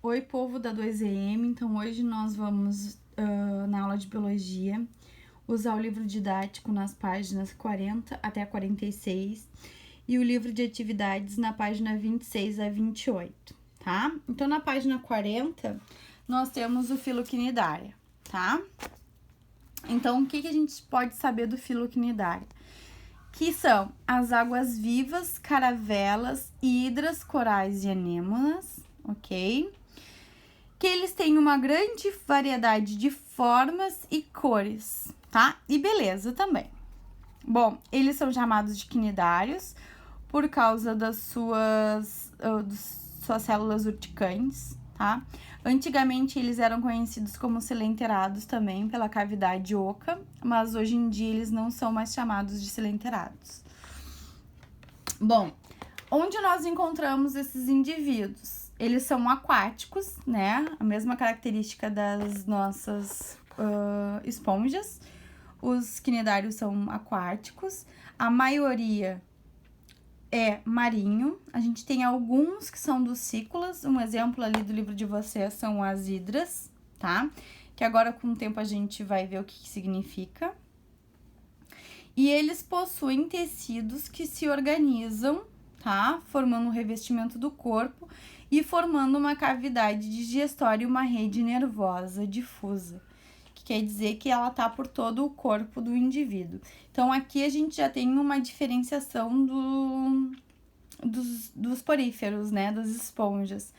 Oi, povo da 2EM. Então, hoje nós vamos, na aula de biologia, usar o livro didático nas páginas 40 até 46 e o livro de atividades na página 26 a 28, tá? Então, na página 40, nós temos o Filoquinidária, tá? Então, o que a gente pode saber do Filoquinidária? Que são as águas vivas, caravelas, hidras, corais e anêmonas, ok? Que eles têm uma grande variedade de formas e cores, tá? E beleza também. Bom, eles são chamados de quinidários por causa das suas células urticantes, tá? Antigamente eles eram conhecidos como silenterados também pela cavidade oca, mas hoje em dia eles não são mais chamados de silenterados. Bom, onde nós encontramos esses indivíduos? Eles são aquáticos, né? A mesma característica das nossas esponjas. Os quinidários são aquáticos. A maioria é marinho. A gente tem alguns que são ducícolas. Um exemplo ali do livro de vocês são as hidras, tá? Que agora com o tempo a gente vai ver o que significa. E eles possuem tecidos que se organizam, tá? Formando um revestimento do corpo e formando uma cavidade digestória e uma rede nervosa difusa, que quer dizer que ela tá por todo o corpo do indivíduo. Então, aqui a gente já tem uma diferenciação dos poríferos, né? Das esponjas.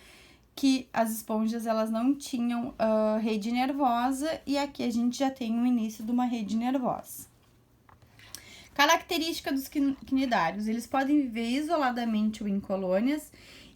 Que as esponjas, elas não tinham rede nervosa e aqui a gente já tem o início de uma rede nervosa. Característica dos quinidários, eles podem viver isoladamente ou em colônias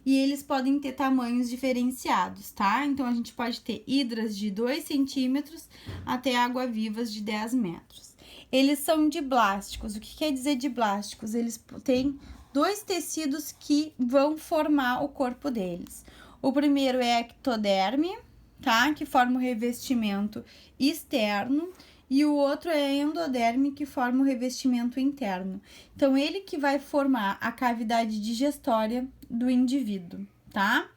e eles podem ter tamanhos diferenciados, tá? Então, a gente pode ter hidras de 2 centímetros até água-vivas de 10 metros. Eles são diblásticos. O que quer dizer diblásticos? Eles têm 2 tecidos que vão formar o corpo deles. O primeiro é a ectoderme, tá? Que forma o revestimento externo. E o outro é a endoderme, que forma o revestimento interno. Então, ele que vai formar a cavidade digestória do indivíduo, tá?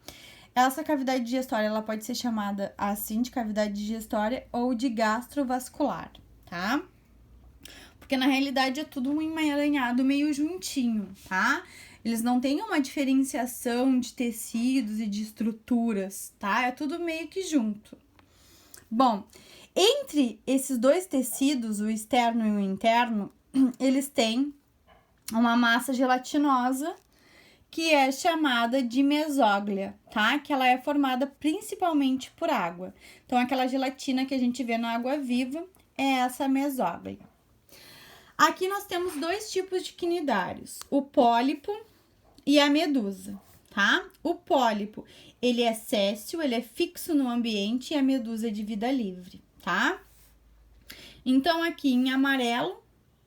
Essa cavidade digestória, ela pode ser chamada assim de cavidade digestória ou de gastrovascular, tá? Porque, na realidade, é tudo um emaranhado meio juntinho, tá? Eles não têm uma diferenciação de tecidos e de estruturas, tá? É tudo meio que junto. Bom, entre esses 2 tecidos, o externo e o interno, eles têm uma massa gelatinosa que é chamada de mesóglia, tá? Que ela é formada principalmente por água. Então, aquela gelatina que a gente vê na água viva é essa mesóglia. Aqui nós temos 2 tipos de quinidários, o pólipo e a medusa, tá? O pólipo, ele é séssil, ele é fixo no ambiente e a medusa é de vida livre, tá? Então, aqui em amarelo,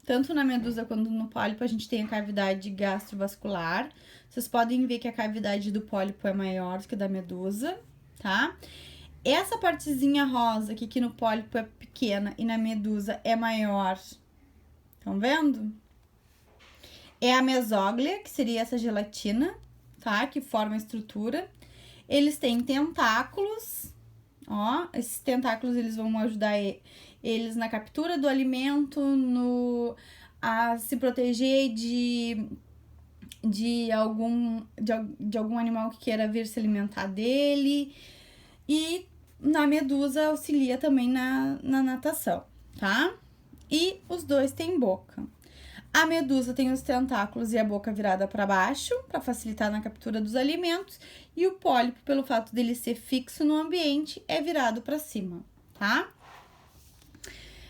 tanto na medusa quanto no pólipo, a gente tem a cavidade gastrovascular. Vocês podem ver que a cavidade do pólipo é maior do que a da medusa, tá? Essa partezinha rosa, que aqui no pólipo é pequena e na medusa é maior, estão vendo? É a mesóglia, que seria essa gelatina, tá? Que forma a estrutura. Eles têm tentáculos, ó, esses tentáculos eles vão ajudar eles na captura do alimento, a se proteger de algum animal que queira vir se alimentar dele. E na medusa auxilia também na natação, tá? E os 2 têm boca. A medusa tem os tentáculos e a boca virada para baixo, para facilitar na captura dos alimentos. E o pólipo, pelo fato dele ser fixo no ambiente, é virado para cima, tá?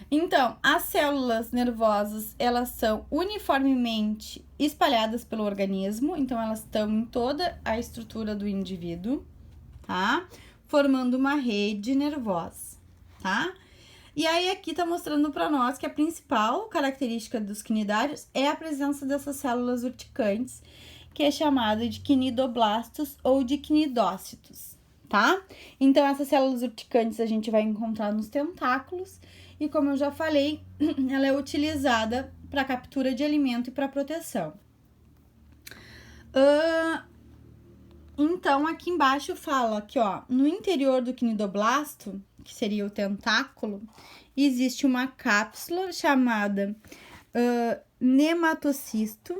Então, as células nervosas, elas são uniformemente espalhadas pelo organismo. Então, elas estão em toda a estrutura do indivíduo, tá? Formando uma rede nervosa, tá? E aí, aqui tá mostrando para nós que a principal característica dos quinidários é a presença dessas células urticantes, que é chamada de quinidoblastos ou de quinidócitos, tá? Então, essas células urticantes a gente vai encontrar nos tentáculos e, como eu já falei, ela é utilizada para captura de alimento e para proteção. Então, aqui embaixo fala que, ó, no interior do quinidoblasto, que seria o tentáculo, existe uma cápsula chamada nematocisto,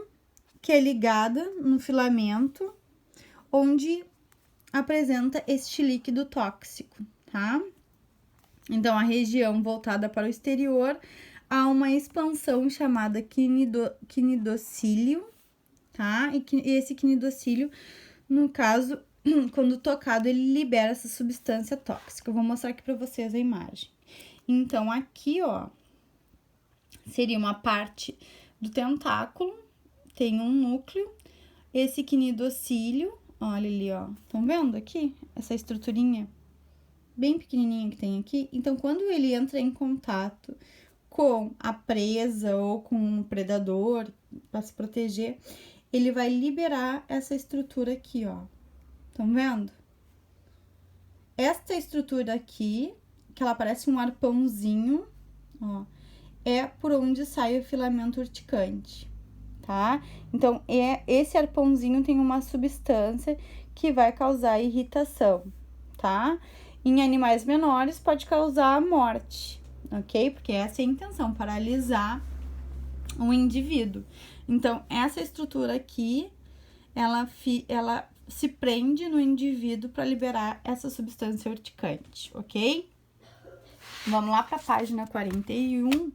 que é ligada no filamento, onde apresenta este líquido tóxico, tá? Então, a região voltada para o exterior, há uma expansão chamada quinidocílio, tá? E esse quinidocílio, no caso, quando tocado, ele libera essa substância tóxica. Eu vou mostrar aqui para vocês a imagem. Então, aqui, ó, seria uma parte do tentáculo, tem um núcleo, esse quinidocílio, olha ali, ó, estão vendo aqui? Essa estruturinha bem pequenininha que tem aqui. Então, quando ele entra em contato com a presa ou com um predador para se proteger, ele vai liberar essa estrutura aqui, ó. Estão vendo? Esta estrutura aqui, que ela parece um arpãozinho, ó, é por onde sai o filamento urticante, tá? Então, esse arpãozinho tem uma substância que vai causar irritação, tá? Em animais menores pode causar a morte, ok? Porque essa é a intenção, paralisar o indivíduo. Então, essa estrutura aqui, ela se prende no indivíduo para liberar essa substância urticante, ok? Vamos lá para a página 41.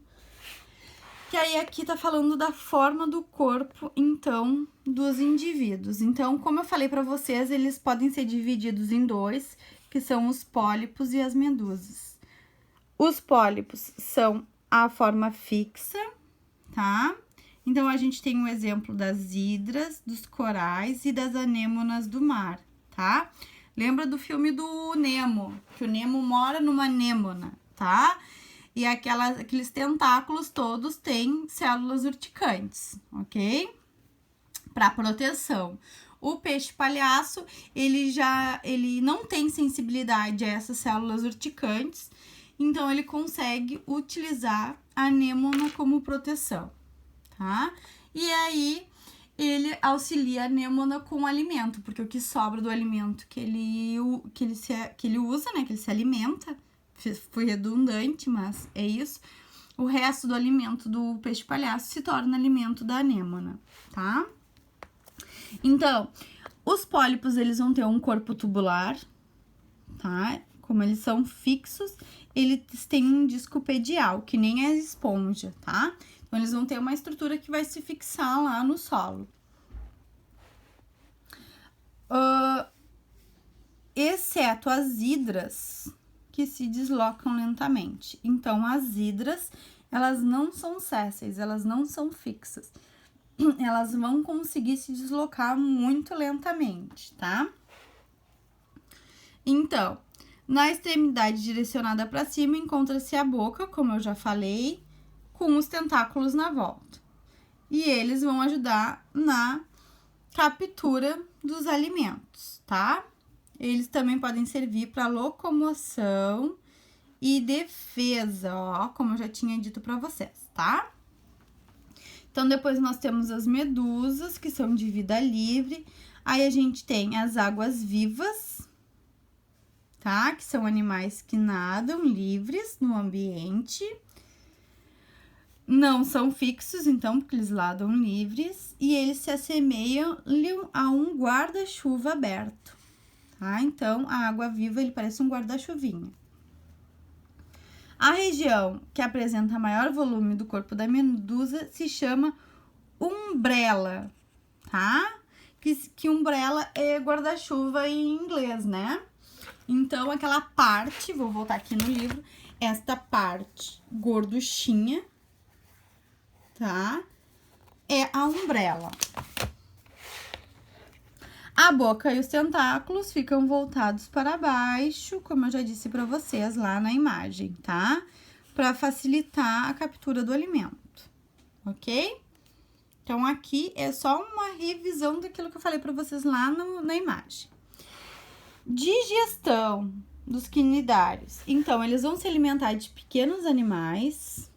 Que aí aqui tá falando da forma do corpo, então, dos indivíduos. Então, como eu falei para vocês, eles podem ser divididos em dois, que são os pólipos e as medusas. Os pólipos são a forma fixa, tá? Então, a gente tem um exemplo das hidras, dos corais e das anêmonas do mar, tá? Lembra do filme do Nemo, que o Nemo mora numa anêmona, tá? E aqueles tentáculos todos têm células urticantes, ok? Para proteção. O peixe-palhaço, ele não tem sensibilidade a essas células urticantes, então ele consegue utilizar a anêmona como proteção, tá? E aí, ele auxilia a anêmona com o alimento, porque o que sobra do alimento que ele usa, né, que ele se alimenta, foi redundante, mas é isso. O resto do alimento do peixe-palhaço se torna alimento da anêmona, tá? Então, os pólipos, eles vão ter um corpo tubular, tá? Como eles são fixos, eles têm um disco pedial, que nem a esponja, tá? Então, eles vão ter uma estrutura que vai se fixar lá no solo. Exceto as hidras, que se deslocam lentamente. Então, as hidras, elas não são sésseis, elas não são fixas. Elas vão conseguir se deslocar muito lentamente, tá? Então, na extremidade direcionada para cima, encontra-se a boca, como eu já falei, com os tentáculos na volta. E eles vão ajudar na captura dos alimentos, tá? Eles também podem servir para locomoção e defesa, ó, como eu já tinha dito para vocês, tá? Então, depois nós temos as medusas, que são de vida livre. Aí, a gente tem as águas-vivas, tá? Que são animais que nadam livres no ambiente. Não são fixos, então, porque eles nadam livres. E eles se assemelham a um guarda-chuva aberto, tá? Então, a água-viva, ele parece um guarda-chuvinha. A região que apresenta maior volume do corpo da medusa se chama umbrella, tá? Que umbrella é guarda-chuva em inglês, né? Então, aquela parte, vou voltar aqui no livro, esta parte gorduchinha, tá? É a umbrella. A boca e os tentáculos ficam voltados para baixo, como eu já disse para vocês lá na imagem, tá? Para facilitar a captura do alimento, ok? Então, aqui é só uma revisão daquilo que eu falei para vocês lá na imagem. Digestão dos quinidários. Então, eles vão se alimentar de pequenos animais,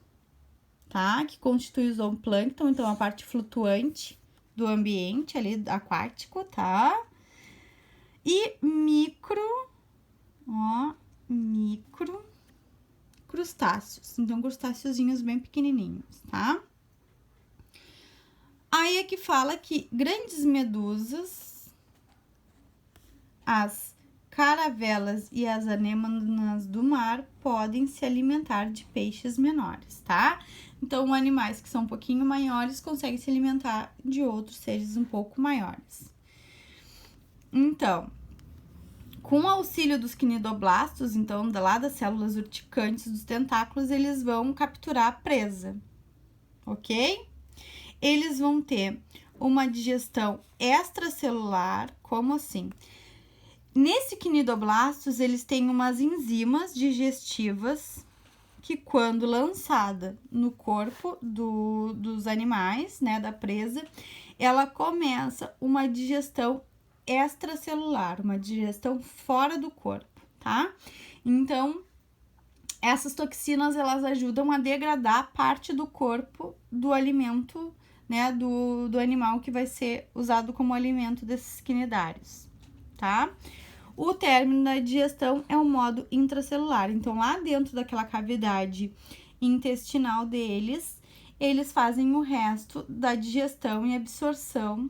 tá? Que constituem o zooplâncton, então a parte flutuante do ambiente ali aquático, tá? E micro crustáceos. Então, crustáceozinhos bem pequenininhos, tá? Aí é que fala que grandes medusas, as caravelas e as anêmonas do mar podem se alimentar de peixes menores, tá? Então, animais que são um pouquinho maiores conseguem se alimentar de outros seres um pouco maiores. Então, com o auxílio dos quinidoblastos, então, lá das células urticantes dos tentáculos, eles vão capturar a presa, ok? Eles vão ter uma digestão extracelular, como assim? Nesse quinidoblastos, eles têm umas enzimas digestivas que, quando lançada no corpo dos animais, né, da presa, ela começa uma digestão extracelular, uma digestão fora do corpo, tá? Então, essas toxinas, elas ajudam a degradar parte do corpo do alimento, né, do animal que vai ser usado como alimento desses quinidários, tá? O término da digestão é o modo intracelular. Então, lá dentro daquela cavidade intestinal deles, eles fazem o resto da digestão e absorção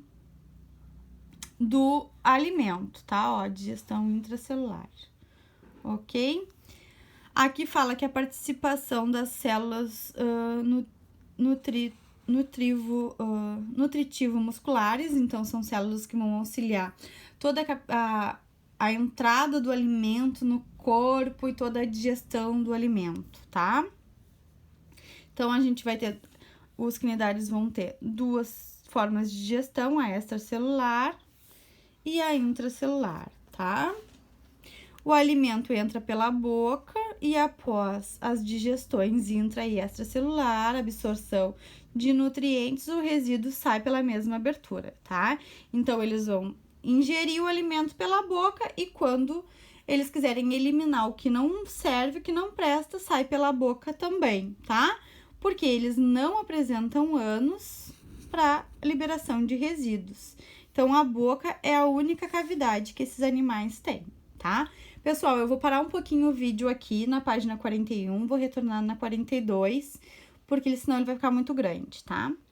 do alimento, tá? Ó, digestão intracelular, ok? Aqui fala que a participação das células nutritivo-musculares, então são células que vão auxiliar toda a entrada do alimento no corpo e toda a digestão do alimento, tá? Então, a gente vai ter, os quinidários vão ter duas formas de digestão, a extracelular e a intracelular, tá? O alimento entra pela boca e após as digestões intra e extracelular, absorção de nutrientes, o resíduo sai pela mesma abertura, tá? Então, eles vão ingerir o alimento pela boca e quando eles quiserem eliminar o que não serve, o que não presta, sai pela boca também, tá? Porque eles não apresentam ânus para liberação de resíduos. Então, a boca é a única cavidade que esses animais têm, tá? Pessoal, eu vou parar um pouquinho o vídeo aqui na página 41, vou retornar na 42, porque senão ele vai ficar muito grande, tá?